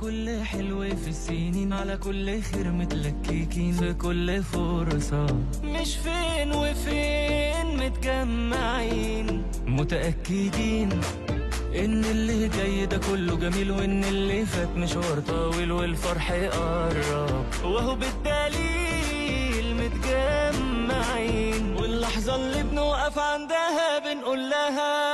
كل حلو في السنين، على كل خير متلككين في كل فرصة، مش فين وفين متجمعين، متأكدين ان اللي جاي ده كله جميل، وان اللي فات مشوار طويل والفرح قرب، وهو بالدليل متجمعين، واللحظة اللي بنوقف عندها بنقول لها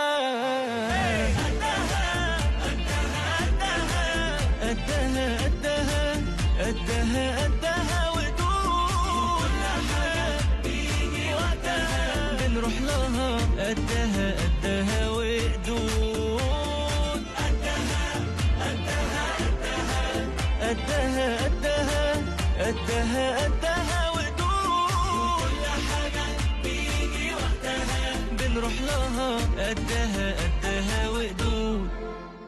قدها قدها قدها قدها وقدود، كل حاجة بيجي وقتها بنروح لها قدها قدها وقدود، قدها قدها قدها قدها وقدود، كل حاجة بيجي وقتها بنروح لها قدها قدها وقدود،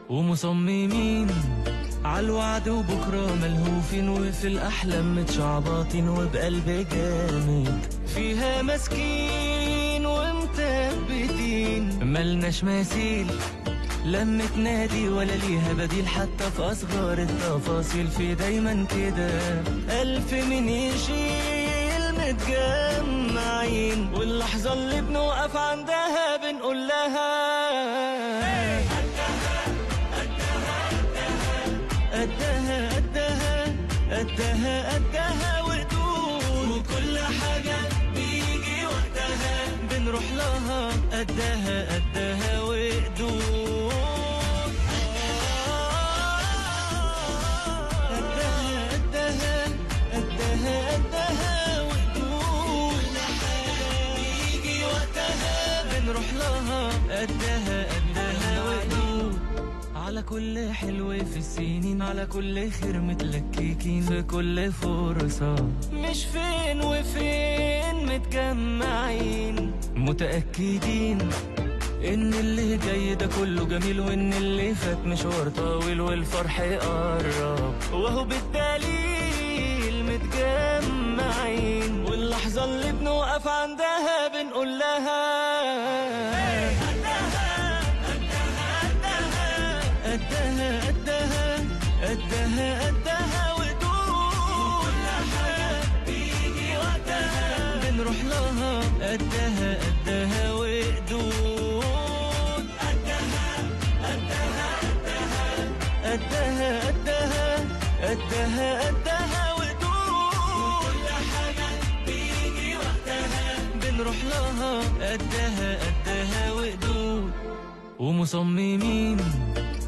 ومصممين عالوعد وبكرة ملهوفين، وفي الأحلام متشعبطين وبقلب جامد فيها ماسكين ومثبتين، ملناش مثيل لما تنادي ولا ليها بديل، حتى في أصغر التفاصيل في دايما كده ألف من يشيل متجمعين، واللحظة اللي بنوقف عندها بنقول لها قدها قدها قدها قدها وقدود، وكل حاجة بيجي وقتها بنروح لها قدها قدها وقدود، قدها قدها قدها قدها وقدود، كل حاجة بيجي وقتها بنروح لها قدها قدها وقدود، على كل حلو في السنين، على كل خير متلككين في كل فرصة، مش فين وفين متجمعين، متأكدين ان اللي جاي ده كله جميل، وان اللي فات مشوار طويل والفرح قرب، وهو بالدليل متجمعين، واللحظة اللي بنوقف عندها بنقول لها قدها قدها قدها قدها وقدود، كل حاجة بيجي وقتها بنروح لها قدها قدها وقدود، قدها قدها قدها قدها وقدود، كل حاجة بيجي وقتها بنروح لها قدها قدها وقدود، ومصممين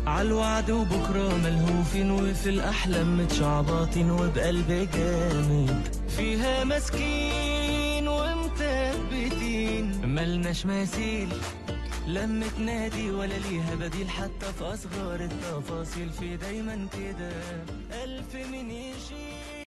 عالوعد وبكرة ملهوفين، وفي الأحلام متشعبطين وبقلب جامد فيها ماسكين ومثبتين، ملناش مثيل لما تنادي ولا ليها بديل، حتى في أصغر التفاصيل في دايما كده ألف من يشيل